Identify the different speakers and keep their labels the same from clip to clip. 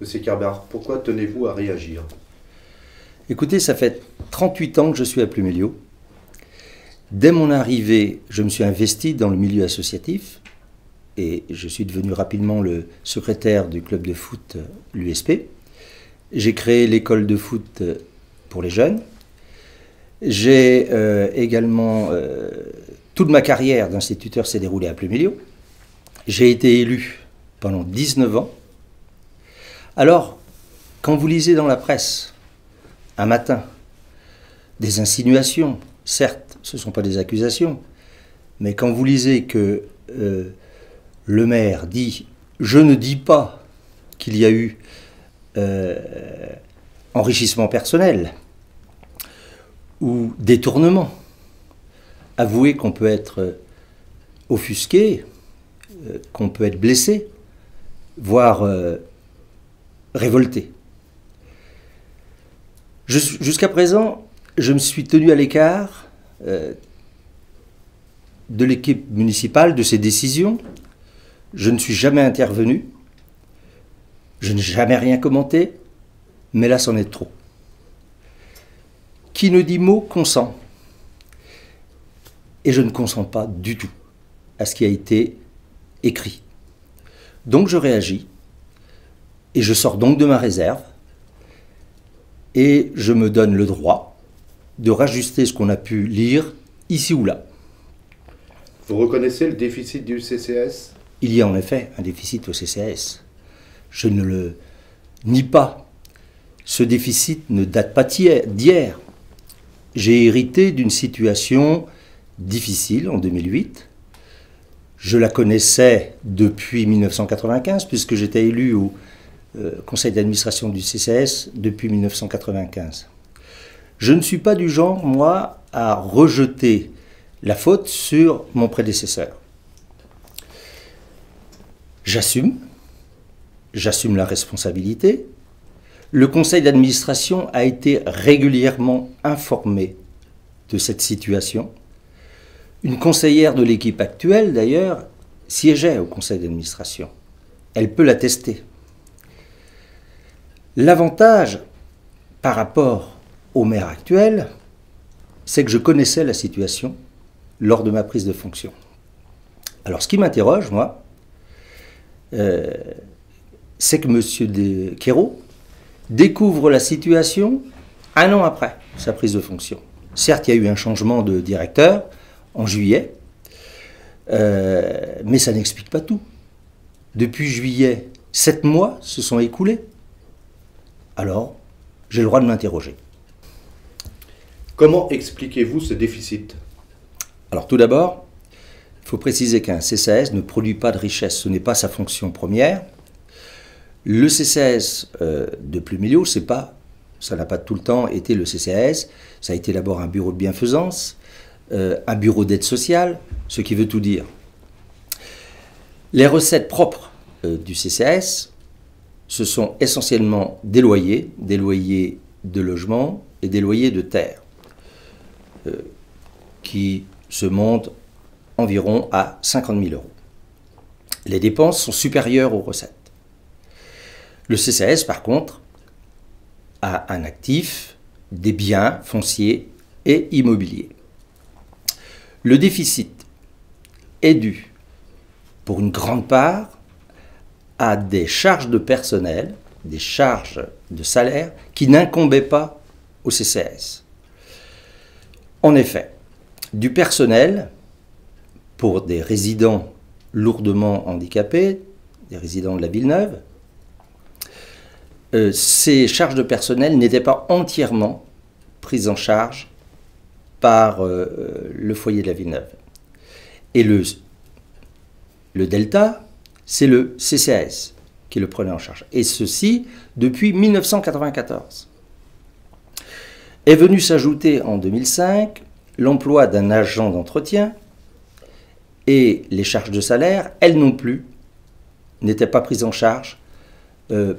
Speaker 1: Monsieur Carbard, pourquoi tenez-vous à réagir?
Speaker 2: Écoutez, ça fait 38 ans que je suis à Pluméliau. Dès mon arrivée, je me suis investi dans le milieu associatif et je suis devenu rapidement le secrétaire du club de foot, l'USP. J'ai créé l'école de foot pour les jeunes. J'ai également, toute ma carrière d'instituteur s'est déroulée à Pluméliau. J'ai été élu pendant 19 ans. Alors, quand vous lisez dans la presse, un matin, des insinuations, certes, ce ne sont pas des accusations, mais quand vous lisez que le maire dit « je ne dis pas qu'il y a eu enrichissement personnel ou détournement », avouez qu'on peut être offusqué, qu'on peut être blessé, voire révolté. Jusqu'à présent, je me suis tenu à l'écart de l'équipe municipale, de ses décisions. Je ne suis jamais intervenu. Je n'ai jamais rien commenté. Mais là, c'en est trop. Qui ne dit mot consent. Et je ne consens pas du tout à ce qui a été écrit. Donc je réagis. Et je sors donc de ma réserve. Et je me donne le droit de rajuster ce qu'on a pu lire ici ou là.
Speaker 1: Vous reconnaissez le déficit du CCAS?
Speaker 2: Il y a en effet un déficit au CCAS. Je ne le nie pas. Ce déficit ne date pas d'hier. J'ai hérité d'une situation difficile en 2008. Je la connaissais depuis 1995 puisque j'étais élu au conseil d'administration du CCAS depuis 1995. Je ne suis pas du genre, moi, à rejeter la faute sur mon prédécesseur. J'assume la responsabilité. Le conseil d'administration a été régulièrement informé de cette situation. Une conseillère de l'équipe actuelle, d'ailleurs, siégeait au conseil d'administration. Elle peut l'attester. L'avantage par rapport au maire actuel, c'est que je connaissais la situation lors de ma prise de fonction. Alors ce qui m'interroge, moi, c'est que M. Quérault découvre la situation un an après sa prise de fonction. Certes, il y a eu un changement de directeur en juillet, mais ça n'explique pas tout. Depuis juillet, 7 mois se sont écoulés. Alors, j'ai le droit de m'interroger.
Speaker 1: Comment expliquez-vous ce déficit?
Speaker 2: Alors tout d'abord, il faut préciser qu'un CCAS ne produit pas de richesse, ce n'est pas sa fonction première. Le CCAS de Pluméliau, ça n'a pas tout le temps été le CCAS, ça a été d'abord un bureau de bienfaisance, un bureau d'aide sociale, ce qui veut tout dire. Les recettes propres du CCAS, ce sont essentiellement des loyers de logement et des loyers de terre, qui se montent environ à 50 000 euros. Les dépenses sont supérieures aux recettes. Le CCAS, par contre, a un actif, des biens fonciers et immobiliers. Le déficit est dû, pour une grande part, à des charges de personnel, des charges de salaire qui n'incombaient pas au CCAS. En effet, du personnel pour des résidents lourdement handicapés, des résidents de la Villeneuve, ces charges de personnel n'étaient pas entièrement prises en charge par le foyer de la Villeneuve. Et le delta, c'est le CCAS qui le prenait en charge. Et ceci depuis 1994. Est venu s'ajouter en 2005 l'emploi d'un agent d'entretien et les charges de salaire, elles non plus, n'étaient pas prises en charge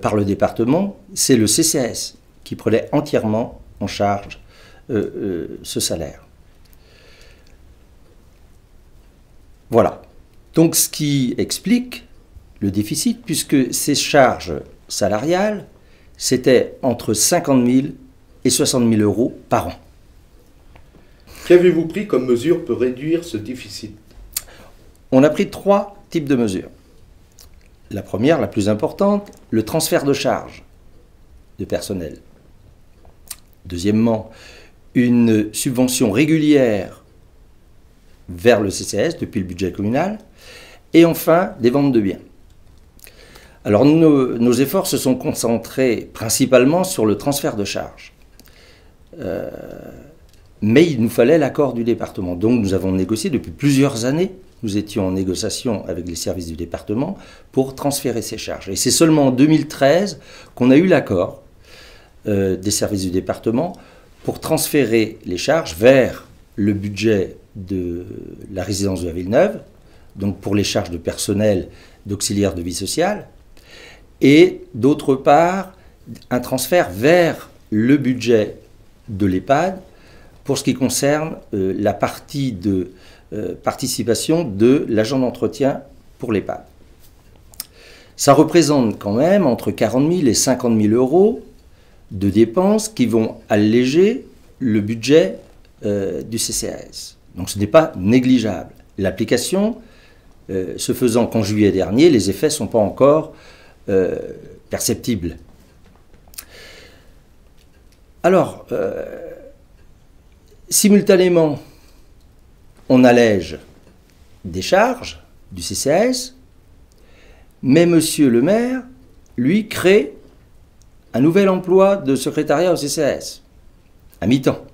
Speaker 2: par le département. C'est le CCAS qui prenait entièrement en charge ce salaire. Voilà. Donc ce qui explique le déficit, puisque ces charges salariale, c'était entre 50 000 et 60 000 euros par an.
Speaker 1: Qu'avez-vous pris comme mesure pour réduire ce déficit?
Speaker 2: On a pris 3 types de mesures. La première, la plus importante, le transfert de charges de personnel. Deuxièmement, une subvention régulière vers le CCAS depuis le budget communal. Et enfin, des ventes de biens. Alors nos efforts se sont concentrés principalement sur le transfert de charges. Mais il nous fallait l'accord du département. Donc nous avons négocié depuis plusieurs années. Nous étions en négociation avec les services du département pour transférer ces charges. Et c'est seulement en 2013 qu'on a eu l'accord des services du département pour transférer les charges vers le budget de la résidence de la Villeneuve, donc pour les charges de personnel d'auxiliaires de vie sociale, et d'autre part, un transfert vers le budget de l'EHPAD pour ce qui concerne la partie de participation de l'agent d'entretien pour l'EHPAD. Ça représente quand même entre 40 000 et 50 000 euros de dépenses qui vont alléger le budget du CCAS. Donc ce n'est pas négligeable. L'application, se faisant qu'en juillet dernier, les effets ne sont pas encore perceptibles. Alors, simultanément, on allège des charges du CCAS, mais monsieur le maire, lui, crée un nouvel emploi de secrétariat au CCAS, à mi-temps.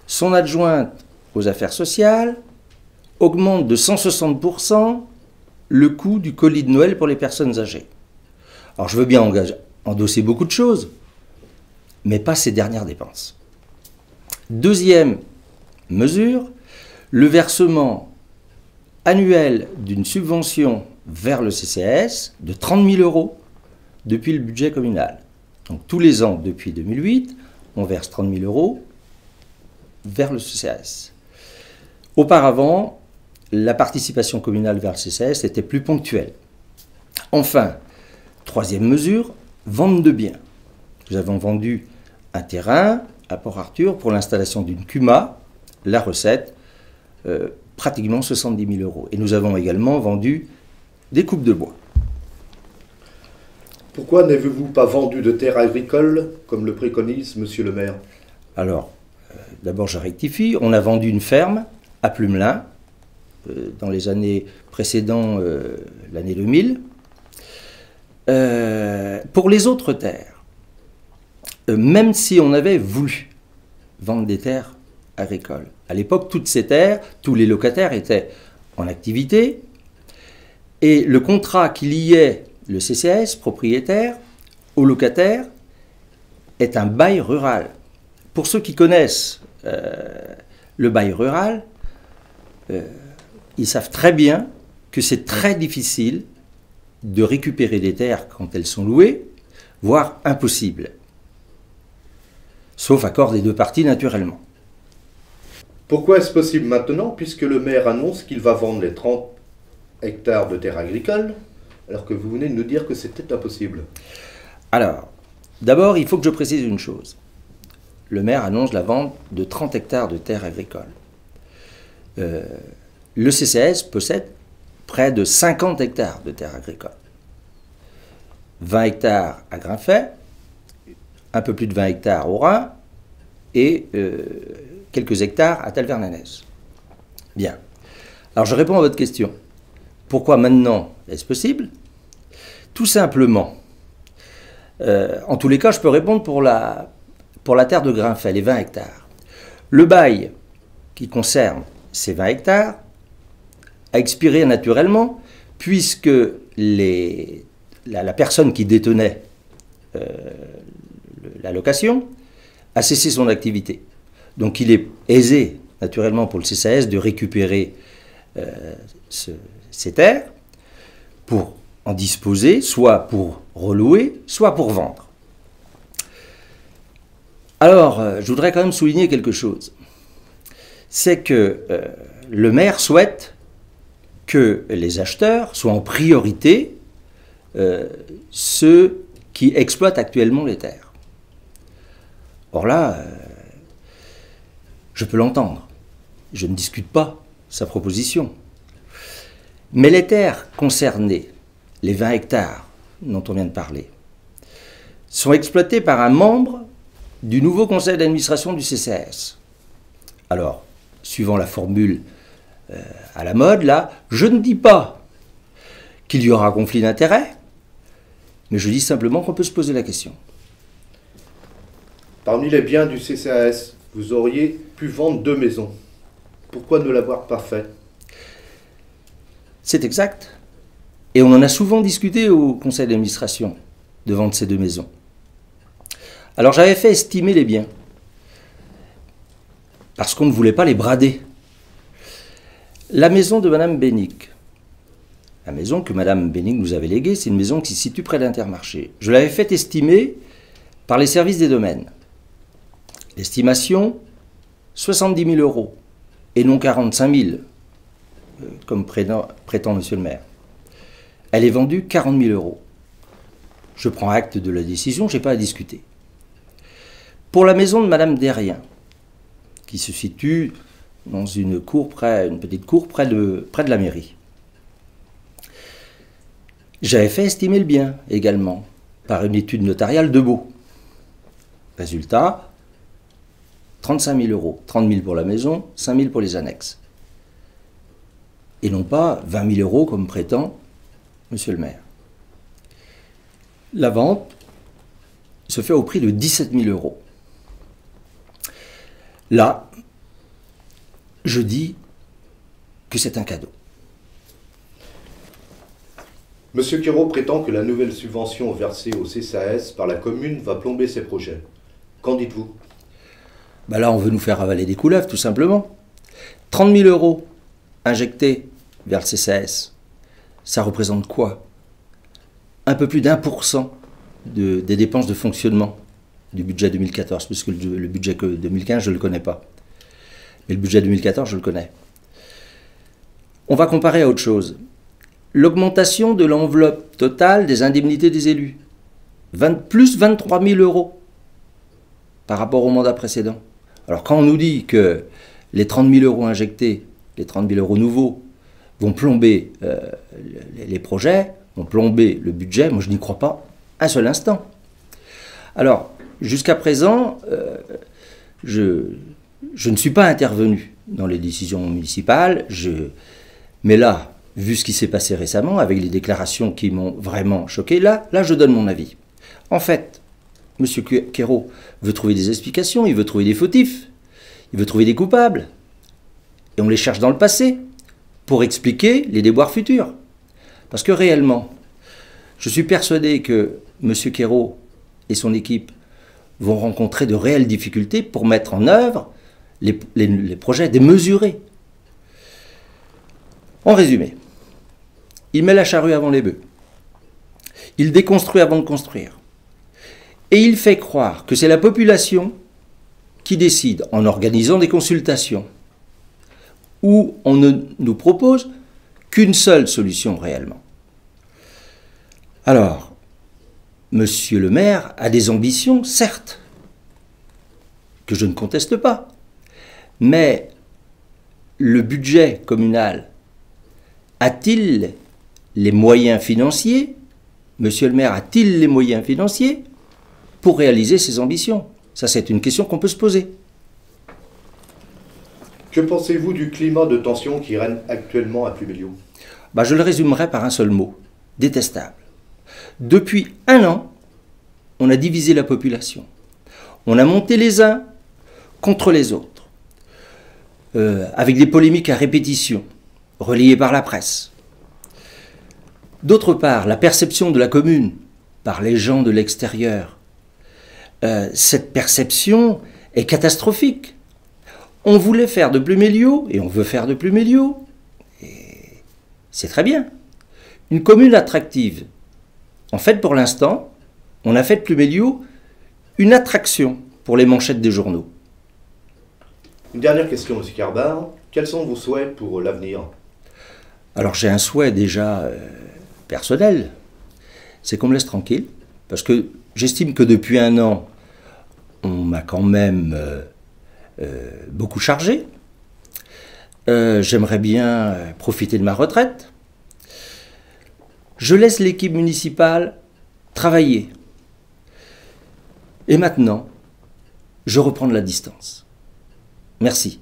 Speaker 2: Son adjointe aux affaires sociales augmente de 160% le coût du colis de Noël pour les personnes âgées. Alors je veux bien endosser beaucoup de choses, mais pas ces dernières dépenses. Deuxième mesure, le versement annuel d'une subvention vers le CCAS de 30 000 euros depuis le budget communal. Donc tous les ans depuis 2008, on verse 30 000 euros vers le CCAS. Auparavant, la participation communale vers le CCAS était plus ponctuelle. Enfin, troisième mesure, vente de biens. Nous avons vendu un terrain à Port-Arthur pour l'installation d'une CUMA, la recette, pratiquement 70 000 euros. Et nous avons également vendu des coupes de bois.
Speaker 1: Pourquoi n'avez-vous pas vendu de terres agricoles comme le préconise monsieur le maire?
Speaker 2: Alors, d'abord je rectifie, on a vendu une ferme à Plumelin dans les années précédant l'année 2000. Pour les autres terres, même si on avait voulu vendre des terres agricoles, à l'époque, toutes ces terres, tous les locataires étaient en activité, et le contrat qui liait le CCAS, propriétaire, au locataire, est un bail rural. Pour ceux qui connaissent le bail rural, ils savent très bien que c'est très difficile de récupérer des terres quand elles sont louées, voire impossible. Sauf accord des deux parties, naturellement.
Speaker 1: Pourquoi est-ce possible maintenant, puisque le maire annonce qu'il va vendre les 30 hectares de terres agricoles, alors que vous venez de nous dire que c'était impossible?
Speaker 2: Alors, d'abord, il faut que je précise une chose. Le maire annonce la vente de 30 hectares de terres agricoles. Le CCAS possède près de 50 hectares de terres agricoles. 20 hectares à Grinfet, un peu plus de 20 hectares au Rhin et quelques hectares à Talvernanès. Bien. Alors je réponds à votre question. Pourquoi maintenant est-ce possible? Tout simplement. En tous les cas, je peux répondre pour la terre de Grinfet, les 20 hectares. Le bail qui concerne ces 20 hectares a expiré naturellement puisque la personne qui détenait la location a cessé son activité. Donc il est aisé naturellement pour le CCAS de récupérer ces terres pour en disposer, soit pour relouer, soit pour vendre. Alors, je voudrais quand même souligner quelque chose. C'est que le maire souhaite que les acheteurs soient en priorité ceux qui exploitent actuellement les terres. Or là, je peux l'entendre. Je ne discute pas sa proposition. Mais les terres concernées, les 20 hectares dont on vient de parler, sont exploitées par un membre du nouveau conseil d'administration du CCAS. Alors, suivant la formule à la mode, là, je ne dis pas qu'il y aura conflit d'intérêts, mais je dis simplement qu'on peut se poser la question.
Speaker 1: Parmi les biens du CCAS, vous auriez pu vendre 2 maisons. Pourquoi ne l'avoir pas fait?
Speaker 2: C'est exact. Et on en a souvent discuté au conseil d'administration de vendre ces 2 maisons. Alors j'avais fait estimer les biens, parce qu'on ne voulait pas les brader. La maison de Madame Bénic, la maison que Madame Bénic nous avait léguée, c'est une maison qui se situe près d'Intermarché. Je l'avais fait estimer par les services des domaines. L'estimation, 70 000 euros, et non 45 000, comme prétend Monsieur le maire. Elle est vendue 40 000 euros. Je prends acte de la décision, je n'ai pas à discuter. Pour la maison de Madame Derrien, qui se situe dans une petite cour près de la mairie, j'avais fait estimer le bien également par une étude notariale de Beau. Résultat, 35 000 euros. 30 000 pour la maison, 5 000 pour les annexes. Et non pas 20 000 euros comme prétend Monsieur le maire. La vente se fait au prix de 17 000 euros. Là, je dis que c'est un cadeau.
Speaker 1: Monsieur Quérault prétend que la nouvelle subvention versée au CCAS par la commune va plomber ses projets. Qu'en dites-vous?
Speaker 2: Ben là, on veut nous faire avaler des couleuvres, tout simplement. 30 000 euros injectés vers le CCAS, ça représente quoi? Un peu plus d'1% des dépenses de fonctionnement du budget 2014, puisque le budget 2015, je ne le connais pas. Mais le budget 2014, je le connais. On va comparer à autre chose. L'augmentation de l'enveloppe totale des indemnités des élus. Plus 23 000 euros par rapport au mandat précédent. Alors quand on nous dit que les 30 000 euros injectés, les 30 000 euros nouveaux, vont plomber les projets, vont plomber le budget, moi je n'y crois pas un seul instant. Alors, jusqu'à présent, je ne suis pas intervenu dans les décisions municipales, mais là, vu ce qui s'est passé récemment, avec les déclarations qui m'ont vraiment choqué, là je donne mon avis. En fait, M. Quérault veut trouver des explications, il veut trouver des fautifs, il veut trouver des coupables, et on les cherche dans le passé, pour expliquer les déboires futurs. Parce que réellement, je suis persuadé que M. Quérault et son équipe vont rencontrer de réelles difficultés pour mettre en œuvre les projets démesurés. En résumé, il met la charrue avant les bœufs. Il déconstruit avant de construire. Et il fait croire que c'est la population qui décide en organisant des consultations où on ne nous propose qu'une seule solution réellement. Alors, Monsieur le maire a des ambitions, certes, que je ne conteste pas, mais le budget communal a-t-il les moyens financiers, Monsieur le maire a-t-il les moyens financiers pour réaliser ses ambitions? Ça, c'est une question qu'on peut se poser.
Speaker 1: Que pensez-vous du climat de tension qui règne actuellement à Pluméliau?
Speaker 2: Je le résumerai par un seul mot, détestable. Depuis 1 an, on a divisé la population. On a monté les uns contre les autres, avec des polémiques à répétition, relayées par la presse. D'autre part, la perception de la commune par les gens de l'extérieur, cette perception est catastrophique. On voulait faire de Pluméliau, et on veut faire de Pluméliau, et c'est très bien, une commune attractive. En fait, pour l'instant, on a fait de Pluméliau une attraction pour les manchettes des journaux.
Speaker 1: Une dernière question, M. Carbard. Quels sont vos souhaits pour l'avenir?
Speaker 2: Alors j'ai un souhait déjà personnel, c'est qu'on me laisse tranquille, parce que j'estime que depuis 1 an, on m'a quand même beaucoup chargé. J'aimerais bien profiter de ma retraite. Je laisse l'équipe municipale travailler. Et maintenant, je reprends de la distance. Merci.